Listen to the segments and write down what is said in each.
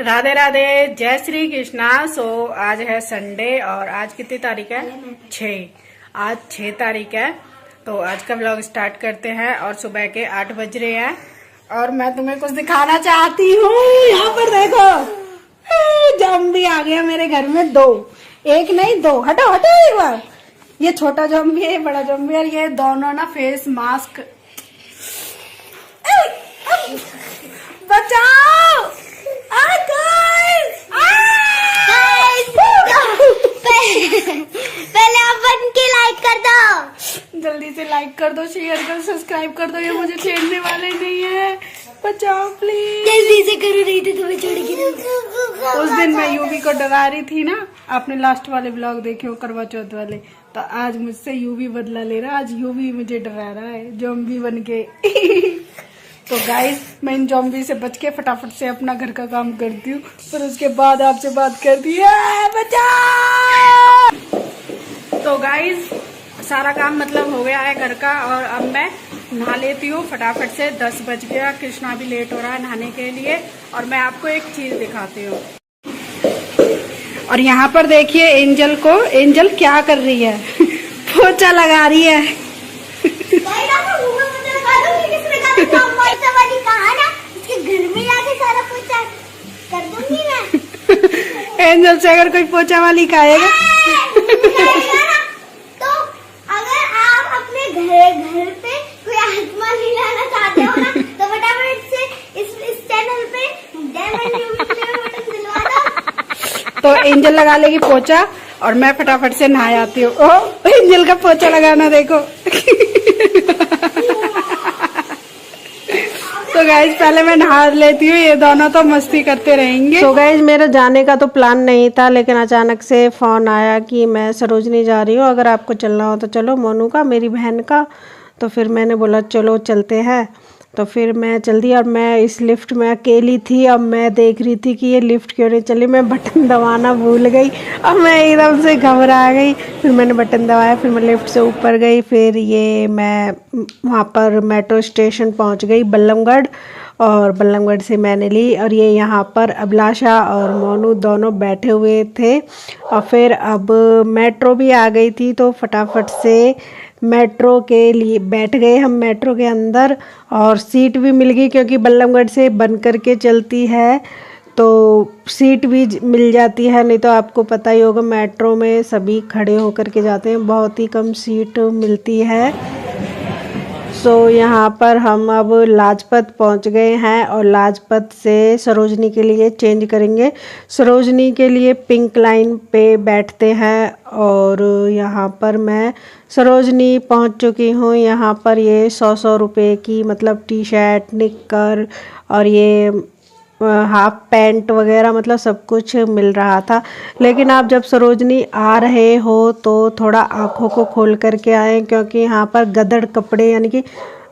राधे राधे, जय श्री कृष्णा। आज है संडे और आज कितनी तारीख है? 6। आज 6 तारीख है। तो आज का व्लॉग स्टार्ट करते हैं और सुबह के 8 बज रहे हैं और मैं तुम्हें कुछ दिखाना चाहती हूँ। यहाँ पर देखो, जॉम्बी आ गया मेरे घर में। 2, 1 नहीं 2। हटो हटो एक बार। ये छोटा जॉम्बी है, बड़ा जॉम्बी है। ये दोनों ना फेस मास्क। बचाओ! पहले आप बन के लाइक कर दो। जल्दी से लाइक कर दो, शेयर कर, सब्सक्राइब कर दो। ये मुझे छेड़ने वाले नहीं है। बचाओ प्लीज। जल्दी से करो, नहीं तो तुम्हें छोड़ेगी। उस दिन मैं यूवी को डरा रही थी ना, आपने लास्ट वाले ब्लॉग देखे हो, करवा चौथ वाले। तो आज मुझसे यूवी बदला ले रहा। आज यूवी मुझे डरा रहा है जॉम्बी बन के। तो गाइस, मैं इन जॉम्बी से बच के फटाफट से अपना घर का काम करती हूँ, फिर उसके बाद आपसे बात करती है। बचाओ! तो गाइस, सारा काम मतलब हो गया है घर का और अब मैं नहा लेती हूँ फटाफट से। 10 बज गया, कृष्णा भी लेट हो रहा है नहाने के लिए। और मैं आपको एक चीज दिखाती हूँ। और यहाँ पर देखिए एंजल को। एंजल क्या कर रही है? पोछा लगा रही है। कर दूंगी मैं। एंजल से अगर कोई पोछा वाली खाएगा तो अगर आप अपने घर पे कोई आत्मा नहीं लाना चाहते हो ना, तो फटाफट से इस चैनल पे बटन दिलवा दो। तो एंजल लगा लेगी पोछा और मैं फटाफट से नहा आती हूँ। ओ, एंजल का पोछा लगाना देखो। तो गाइज, पहले मैं नहा लेती हूँ, ये दोनों तो मस्ती करते रहेंगे। तो गाइज, मेरा जाने का तो प्लान नहीं था, लेकिन अचानक से फोन आया कि मैं सरोजनी जा रही हूँ, अगर आपको चलना हो तो चलो, मोनू का, मेरी बहन का। तो फिर मैंने बोला चलो चलते हैं। तो फिर मैं चल दी और मैं इस लिफ्ट में अकेली थी। अब मैं देख रही थी कि ये लिफ्ट क्यों नहीं चली। मैं बटन दबाना भूल गई और मैं एकदम से घबरा गई। फिर मैंने बटन दबाया, फिर मैं लिफ्ट से ऊपर गई। फिर ये मैं वहाँ पर मेट्रो स्टेशन पहुँच गई, बल्लमगढ़। और बल्लमगढ़ से मैंने ली और ये यहाँ पर अभिलाषा और मोनू दोनों बैठे हुए थे। और फिर अब मेट्रो भी आ गई थी, तो फटाफट से मेट्रो के लिए बैठ गए हम मेट्रो के अंदर। और सीट भी मिल गई, क्योंकि बल्लमगढ़ से बन करके चलती है तो सीट भी मिल जाती है। नहीं तो आपको पता ही होगा, मेट्रो में सभी खड़े होकर के जाते हैं, बहुत ही कम सीट मिलती है। यहाँ पर हम अब लाजपत पहुंच गए हैं और लाजपत से सरोजनी के लिए चेंज करेंगे। सरोजनी के लिए पिंक लाइन पे बैठते हैं। और यहाँ पर मैं सरोजनी पहुंच चुकी हूँ। यहाँ पर ये 100 रुपये की मतलब टी शर्ट, निक्कर और ये हाफ पैंट वगैरह मतलब सब कुछ मिल रहा था। लेकिन आप जब सरोजनी आ रहे हो तो थोड़ा आँखों को खोल करके आएँ, क्योंकि यहाँ पर गदड़ कपड़े यानी कि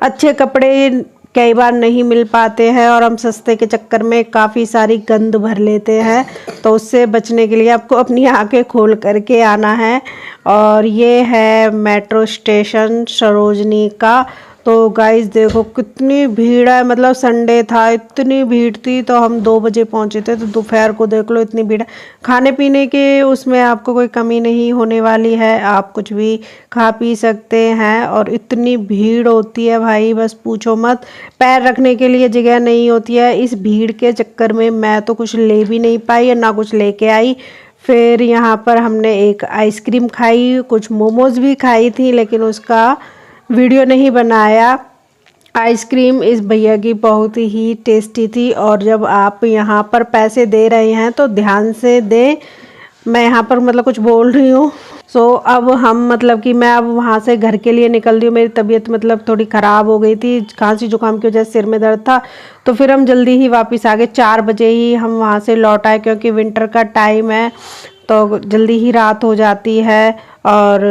अच्छे कपड़े कई बार नहीं मिल पाते हैं और हम सस्ते के चक्कर में काफ़ी सारी गंद भर लेते हैं। तो उससे बचने के लिए आपको अपनी आँखें खोल करके आना है। और ये है मेट्रो स्टेशन सरोजनी का। तो गाइस देखो कितनी भीड़ है, मतलब संडे था, इतनी भीड़ थी। तो हम 2 बजे पहुंचे थे, तो दोपहर को देख लो इतनी भीड़ है। खाने पीने के उसमें आपको कोई कमी नहीं होने वाली है, आप कुछ भी खा पी सकते हैं। और इतनी भीड़ होती है भाई, बस पूछो मत, पैर रखने के लिए जगह नहीं होती है। इस भीड़ के चक्कर में मैं तो कुछ ले भी नहीं पाई और ना कुछ लेके आई। फिर यहाँ पर हमने एक आइसक्रीम खाई, कुछ मोमोज भी खाई थी, लेकिन उसका वीडियो नहीं बनाया। आइसक्रीम इस भैया की बहुत ही टेस्टी थी। और जब आप यहाँ पर पैसे दे रहे हैं तो ध्यान से दें। मैं यहाँ पर मतलब कुछ बोल रही हूँ। अब हम मतलब कि मैं अब वहाँ से घर के लिए निकल रही हूँ। मेरी तबीयत मतलब थोड़ी ख़राब हो गई थी, खांसी जुकाम की वजह से सिर में दर्द था। तो फिर हम जल्दी ही वापस आ गए, 4 बजे ही हम वहाँ से लौट आए, क्योंकि विंटर का टाइम है तो जल्दी ही रात हो जाती है। और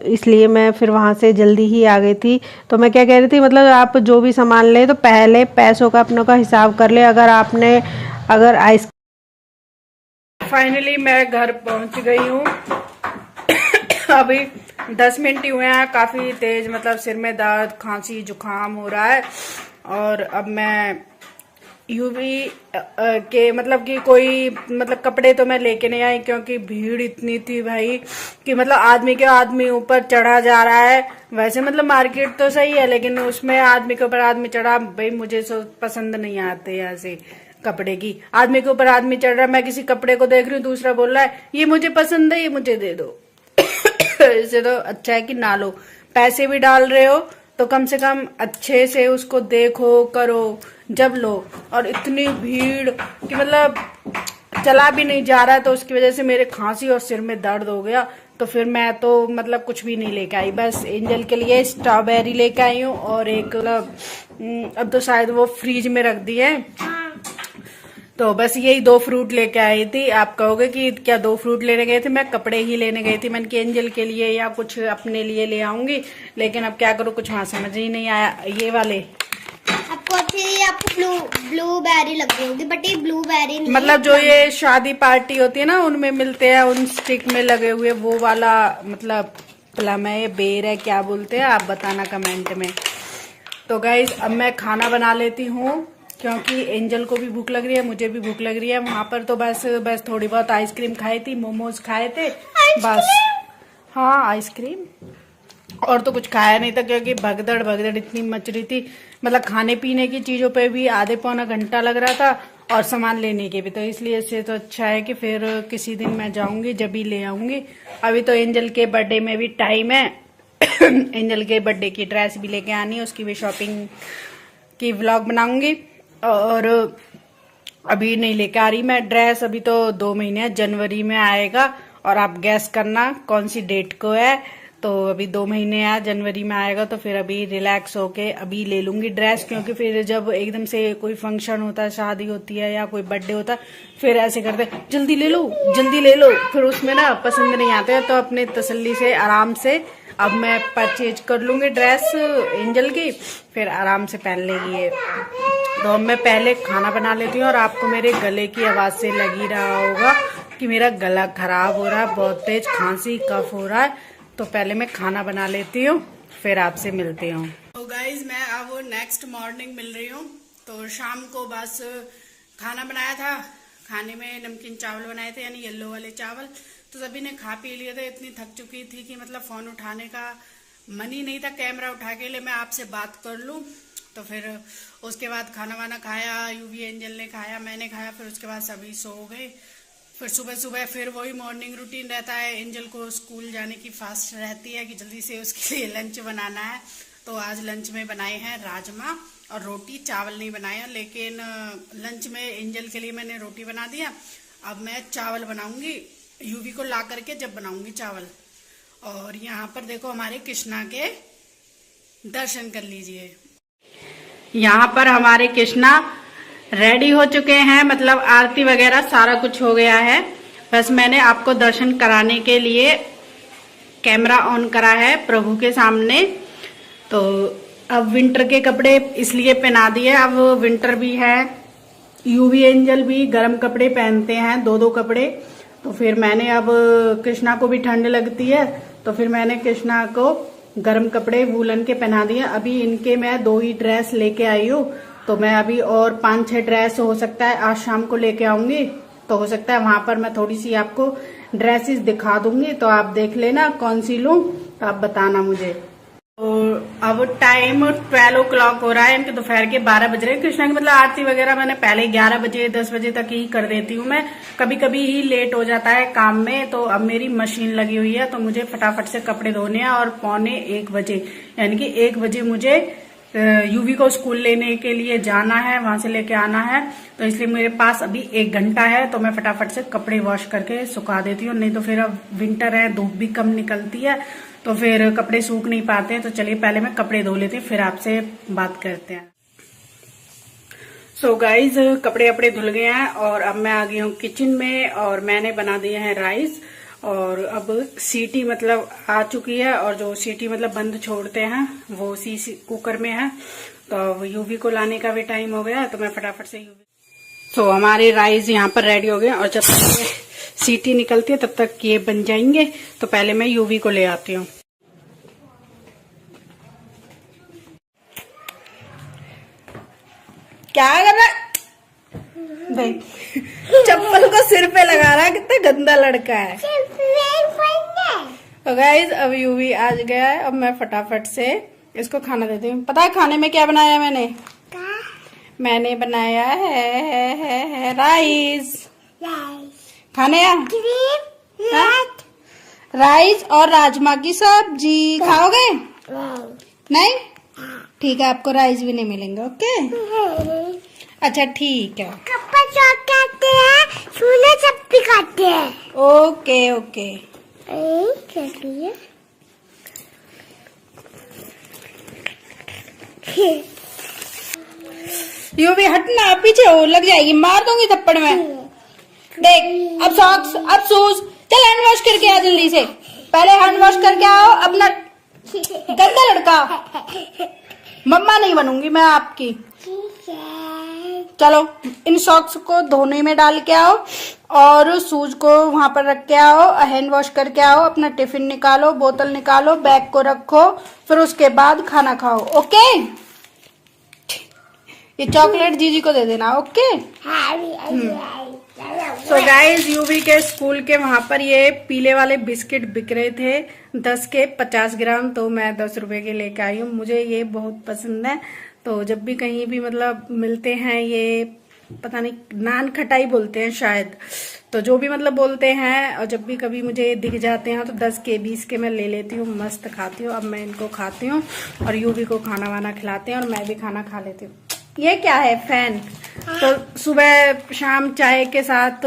इसलिए मैं फिर वहाँ से जल्दी ही आ गई थी। तो मैं क्या कह रही थी, मतलब आप जो भी सामान लें तो पहले पैसों का अपनों का हिसाब कर ले। अगर आइस फाइनली मैं घर पहुँच गई हूँ। अभी 10 मिनट ही हुए हैं। काफ़ी तेज मतलब सिर में दर्द, खांसी, जुकाम हो रहा है। और अब मैं यूवी के मतलब कि कोई मतलब कपड़े तो मैं लेके नहीं आई, क्योंकि भीड़ इतनी थी भाई कि मतलब आदमी के आदमी ऊपर चढ़ा जा रहा है। वैसे मतलब मार्केट तो सही है, लेकिन उसमें आदमी के ऊपर आदमी चढ़ा, भाई मुझे पसंद नहीं आते ऐसे कपड़े की। आदमी के ऊपर आदमी चढ़ रहा है, मैं किसी कपड़े को देख रही हूँ, दूसरा बोल रहा है ये मुझे पसंद है, ये मुझे दे दो। इससे तो अच्छा है कि ना लो। पैसे भी डाल रहे हो तो कम से कम अच्छे से उसको देखो करो जब लो। और इतनी भीड़ कि मतलब चला भी नहीं जा रहा है, तो उसकी वजह से मेरे खांसी और सिर में दर्द हो गया। तो फिर मैं तो मतलब कुछ भी नहीं लेके आई, बस एंजल के लिए स्ट्रॉबेरी लेके आई हूँ और एक मतलब अब तो शायद वो फ्रीज में रख दी है, तो बस यही 2 फ्रूट लेके आई थी। आप कहोगे कि क्या 2 फ्रूट लेने गए थे, मैं कपड़े ही लेने गई थी। मैंने कि एंजल के लिए या कुछ अपने लिए ले आऊंगी, लेकिन अब क्या करूँ, कुछ वहां समझ ही नहीं आया। ये वाले आपको अच्छी, आपको ब्लूबेरी लग रही होगी, बट ये ब्लूबेरी नहीं मतलब जो ये शादी पार्टी होती है ना, उनमें मिलते हैं, उन स्टिक में लगे हुए वो वाला मतलब प्लम है, ये बेर है, क्या बोलते हैं आप बताना कमेंट में। तो गाइज अब मैं खाना बना लेती हूँ, क्योंकि एंजल को भी भूख लग रही है, मुझे भी भूख लग रही है। वहां पर तो बस थोड़ी बहुत आइसक्रीम खाई थी, मोमोज खाए थे बस। हाँ आइसक्रीम, और तो कुछ खाया नहीं था, क्योंकि भगदड़ इतनी मच रही थी। मतलब खाने पीने की चीजों पे भी आधे पौना घंटा लग रहा था, और सामान लेने के भी, तो इसलिए इससे तो अच्छा है कि फिर किसी दिन मैं जाऊंगी जब भी ले आऊंगी। अभी तो एंजल के बर्थडे में भी टाइम है। एंजल के बर्थडे की ड्रेस भी लेके आनी है, उसकी भी शॉपिंग की व्लॉग बनाऊंगी। और अभी नहीं लेके आ रही मैं ड्रेस, अभी तो 2 महीने, जनवरी में आएगा। और आप गैस करना कौन सी डेट को है, तो अभी 2 महीने है, जनवरी में आएगा। तो फिर अभी रिलैक्स होके अभी ले लूंगी ड्रेस, क्योंकि फिर जब एकदम से कोई फंक्शन होता है, शादी होती है या कोई बर्थडे होता है, फिर ऐसे करते जल्दी ले लो जल्दी ले लो, फिर उसमें ना पसंद नहीं आते। तो अपने तसल्ली से आराम से अब मैं परचेज कर लूंगी ड्रेस एंजल की, फिर आराम से पहन लेगी ये। तो अब मैं पहले खाना बना लेती हूँ। और आपको मेरे गले की आवाज से लग ही रहा होगा कि मेरा गला खराब हो रहा है, बहुत तेज खांसी कफ हो रहा है। तो पहले मैं खाना बना लेती हूँ, फिर आपसे मिलती हूँ। तो गाइज मैं अब नेक्स्ट मॉर्निंग मिल रही हूँ। तो शाम को बस खाना बनाया था, खाने में नमकीन चावल बनाए थे, यानी येलो वाले चावल। तो सभी ने खा पी लिए थे, इतनी थक चुकी थी कि मतलब फोन उठाने का मन ही नहीं था, कैमरा उठा के लिए मैं आपसे बात कर लूं। तो फिर उसके बाद खाना वाना खाया, यूवी एंजल ने खाया, मैंने खाया, फिर उसके बाद सभी सो गए। फिर सुबह सुबह फिर वही मॉर्निंग रूटीन रहता है, एंजल को स्कूल जाने की फास्ट रहती है कि जल्दी से उसके लिए लंच बनाना है। तो आज लंच में बनाए हैं राजमा और रोटी, चावल नहीं बनाया, लेकिन लंच में एंजल के लिए मैंने रोटी बना दिया। अब मैं चावल बनाऊंगी, यूवी को ला करके जब बनाऊंगी चावल। और यहाँ पर देखो हमारे कृष्णा के दर्शन कर लीजिए। यहाँ पर हमारे कृष्णा रेडी हो चुके हैं, मतलब आरती वगैरह सारा कुछ हो गया है। बस मैंने आपको दर्शन कराने के लिए कैमरा ऑन करा है प्रभु के सामने। तो अब विंटर के कपड़े इसलिए पहना दिए, अब विंटर भी है, यूवी एंजल भी गर्म कपड़े पहनते हैं, 2-2 कपड़े। तो फिर मैंने अब कृष्णा को भी ठंड लगती है, तो फिर मैंने कृष्णा को गर्म कपड़े वूलन के पहना दिए। अभी इनके मैं 2 ही ड्रेस लेके आई हूँ, तो मैं अभी और 5-6 ड्रेस हो सकता है आज शाम को लेके आऊंगी। तो हो सकता है वहां पर मैं थोड़ी सी आपको ड्रेसेस दिखा दूंगी, तो आप देख लेना कौन सी लूं, तो आप बताना मुझे। और अब टाइम 12 o'clock हो रहा है, इनके दोपहर के 12 बज रहे हैं। कृष्णा की मतलब आरती वगैरह मैंने पहले 11 बजे 10 बजे तक ही कर देती हूँ। मैं कभी कभी ही लेट हो जाता है काम में, तो अब मेरी मशीन लगी हुई है, तो मुझे फटाफट से कपड़े धोने हैं। और 12:45 बजे यानी कि 1 बजे मुझे यूवी को स्कूल लेने के लिए जाना है, वहां से लेके आना है। तो इसलिए मेरे पास अभी 1 घंटा है, तो मैं फटाफट से कपड़े वॉश करके सुखा देती हूँ। नहीं तो फिर अब विंटर है, धूप भी कम निकलती है, तो फिर कपड़े सूख नहीं पाते हैं। तो चलिए पहले मैं कपड़े धो लेती हूँ, फिर आपसे बात करते हैं। सो गाइज कपड़े अपड़े धुल गए हैं, और अब मैं आ गई हूँ किचन में, और मैंने बना दिए हैं राइस। और अब सीटी मतलब आ चुकी है, और जो सीटी मतलब बंद छोड़ते हैं वो उसी कुकर में है। तो अब यूवी को लाने का भी टाइम हो गया है, तो मैं फटाफट से यूवी। हमारे राइस यहाँ पर रेडी हो गए, और जब तक सीटी निकलती है तब तक ये बन जाएंगे। तो पहले मैं यूवी को ले आती हूँ। क्या कर रहा है? भाई चप्पल को सिर पे लगा रहा है, कितना गंदा लड़का है। तो गाइज अब यूवी आज गया है, अब मैं फटाफट से इसको खाना देती हूँ। पता है खाने में क्या बनाया मैंने बनाया है राइस। खाने राइस और राजमा की सब्जी खाओगे? नहीं ठीक है, आपको राइस भी नहीं मिलेंगे। ओके अच्छा ठीक है। खाते हैं, सूने सब भी खाते हैं। ओके ओके यू भी हटना, पीछे हो, लग जाएगी, मार दूंगी थप्पड़ में। देख अब सॉक्स, अब शूज, चल हैंड वॉश करके आ जल्दी से। पहले हैंड वॉश करके आओ अपना, गंदा लड़का। मम्मा नहीं बनूंगी मैं आपकी। चलो इन सॉक्स को धोने में डाल के आओ और शूज को वहां पर रख के आओ, हैंड वॉश करके आओ, अपना टिफिन निकालो, बोतल निकालो, बैग को रखो, फिर उसके बाद खाना खाओ। ओके ये चॉकलेट जीजी को दे देना। ओके सो गाइज यूवी के स्कूल के वहां पर ये पीले वाले बिस्किट बिक रहे थे 10 के 50 ग्राम, तो मैं 10 रुपए के लेके आई हूँ। मुझे ये बहुत पसंद है, तो जब भी कहीं भी मतलब मिलते हैं, ये पता नहीं नान खटाई बोलते हैं शायद, तो जो भी मतलब बोलते हैं, और जब भी कभी मुझे दिख जाते हैं तो 10 के 20 के मैं ले लेती हूँ, मस्त खाती हूँ। अब मैं इनको खाती हूँ और यूवी को खाना वाना खिलाते हैं और मैं भी खाना खा लेती हूँ। ये क्या है? फैन। तो सुबह शाम चाय के साथ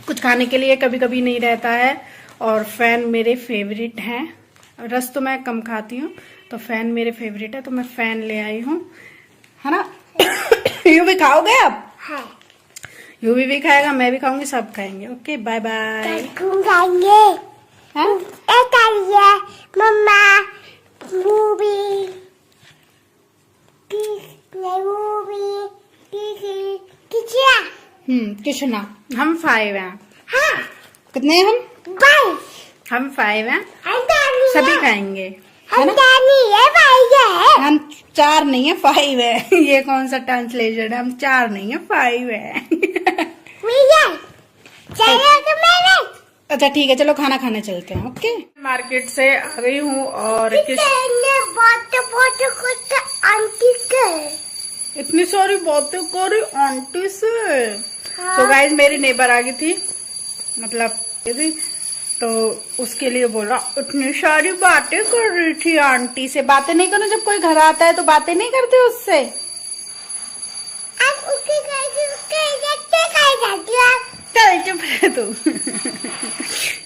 कुछ खाने के लिए कभी कभी नहीं रहता है, और फैन मेरे फेवरेट हैं। रस तो मैं कम खाती हूँ, तो फैन मेरे फेवरेट है, तो मैं फैन ले आई हूँ, है ना। यू भी खाओगे आप? हाँ। यू भी खाएगा, मैं भी खाऊंगी, सब खाएंगे। Okay bye bye. मम्मा कृष्णा हम 5 हैं। हाँ। कितने हैं हम? 5। हम 5 हैं, सभी खाएंगे। हम 4 नहीं है 5 है। ये कौन सा ट्रांसलेशन है? हम 4 नहीं है 5 है। अच्छा ठीक है, चलो खाना खाने चलते हैं। ओके मार्केट से आ गई हूँ और इतनी सारी बातें करी आंटी से। तो गाइस मेरी नेबर आ गई थी, मतलब तो उसके लिए बोला इतनी सारी बातें कर रही थी आंटी से। बातें नहीं करो, जब कोई घर आता है तो बातें नहीं करते उससे। आप उसके चल चुप रह तू।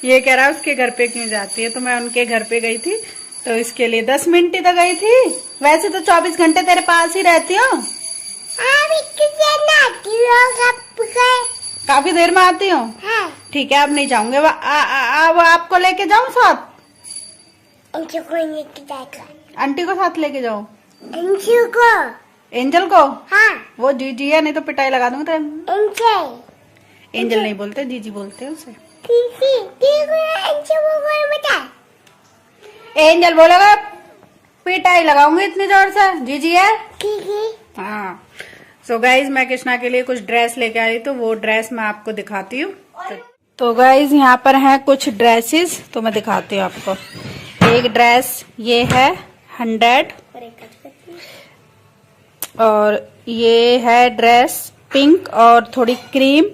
ये कह रहा उसके घर पे क्यों जाती है, तो मैं उनके घर पे गई थी, तो इसके लिए 10 मिनट ही तो गई थी। वैसे तो 24 घंटे तेरे पास ही रहती हूँ। काफी देर में आती हूँ। हाँ। ठीक है अब नहीं जाऊंगे, वो आपको लेके जाऊँ साथ? आंटी को लेके जाएगा। आंटी को साथ लेके जाऊँ? एंजल को। हाँ। वो जीजी है, नहीं तो पिटाई लगा दूंगा। एंजल नहीं बोलते, जीजी बोलते हैं उसे। एंजल बोलेगा पिटाई लगाऊंगी इतनी जोर से। जीजी है। हाँ सो गाइज मैं कृष्णा के लिए कुछ ड्रेस लेके आई, तो वो ड्रेस मैं आपको दिखाती हूँ। तो गाइज यहाँ पर हैं कुछ ड्रेसेस, तो मैं दिखाती हूँ आपको। एक ड्रेस ये है 100, और ये है ड्रेस पिंक और थोड़ी क्रीम।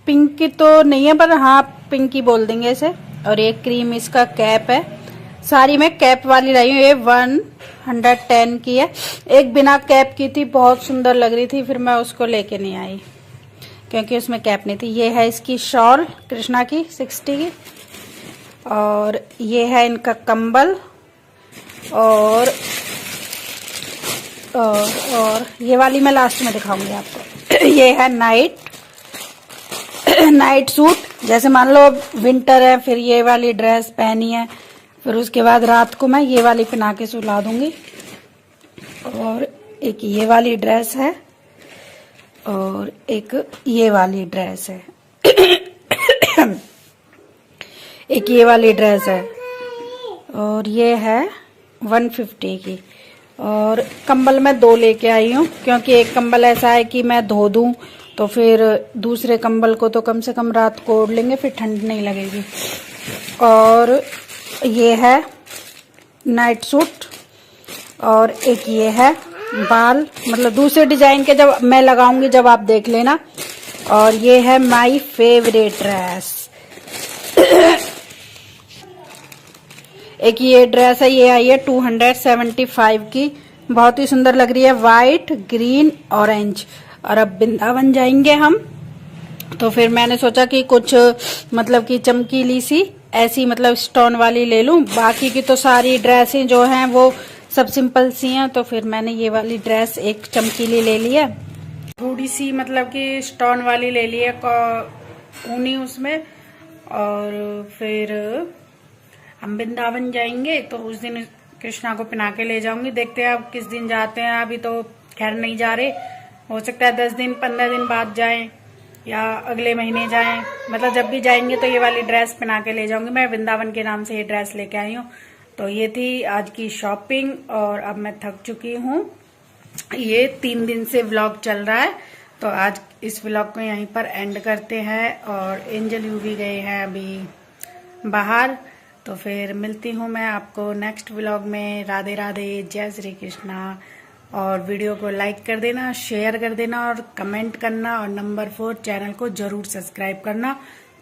पिंक की तो नहीं है, पर हाँ पिंक ही बोल देंगे इसे। और ये क्रीम इसका कैप है। सारी मैं कैप वाली लाई हूँ। ये 110 की है, एक बिना कैप की थी, बहुत सुंदर लग रही थी, फिर मैं उसको लेके नहीं आई क्योंकि उसमें कैप नहीं थी। ये है इसकी शॉल कृष्णा की 60 की, और ये है इनका कंबल, और ये वाली मैं लास्ट में दिखाऊंगी आपको। ये है नाइट सूट। जैसे मान लो विंटर है, फिर ये वाली ड्रेस पहनी है, फिर उसके बाद रात को मैं ये वाली पहना के सुला दूंगी। और एक ये वाली ड्रेस है, और एक ये वाली ड्रेस है। एक ये वाली ड्रेस है, और ये है 150 की। और कंबल मैं 2 लेके आई हूँ, क्योंकि एक कंबल ऐसा है कि मैं धो दूँ तो फिर दूसरे कंबल को तो कम से कम रात को ओढ़ लेंगे, फिर ठंड नहीं लगेगी। और ये है नाइट सूट, और एक ये है बाल, मतलब दूसरे डिजाइन के जब मैं लगाऊंगी जब आप देख लेना। और ये है माय फेवरेट ड्रेस। एक ये ड्रेस है, ये आई है 275 की, बहुत ही सुंदर लग रही है, वाइट ग्रीन ऑरेंज। और अब वृंदावन जाएंगे हम, तो फिर मैंने सोचा कि कुछ मतलब कि चमकीली सी ऐसी मतलब स्टोन वाली ले लूं। बाकी की तो सारी ड्रेसें जो हैं वो सब सिंपल सी हैं, तो फिर मैंने ये वाली ड्रेस एक चमकीली ले ली है, थोड़ी सी मतलब कि स्टोन वाली ले ली है ऊनी उसमें। और फिर हम वृंदावन जाएंगे तो उस दिन कृष्णा को पहना के ले जाऊंगी। देखते हैं अब किस दिन जाते हैं, अभी तो खैर नहीं जा रहे, हो सकता है 10 दिन 15 दिन बाद जाएं या अगले महीने जाएं, मतलब जब भी जाएंगे तो ये वाली ड्रेस पहना के ले जाऊंगी। मैं वृंदावन के नाम से ये ड्रेस लेके आई हूँ। तो ये थी आज की शॉपिंग, और अब मैं थक चुकी हूँ। ये 3 दिन से व्लॉग चल रहा है, तो आज इस व्लॉग को यहीं पर एंड करते हैं। और एंजल यू भी गए हैं अभी बाहर, तो फिर मिलती हूँ मैं आपको नेक्स्ट व्लॉग में। राधे राधे, जय श्री कृष्णा। और वीडियो को लाइक कर देना, शेयर कर देना और कमेंट करना, और नंबर 4 चैनल को जरूर सब्सक्राइब करना,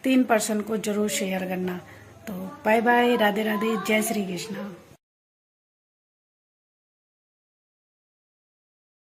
3 पर्सन को जरूर शेयर करना। तो बाय बाय, राधे राधे, जय श्री कृष्णा।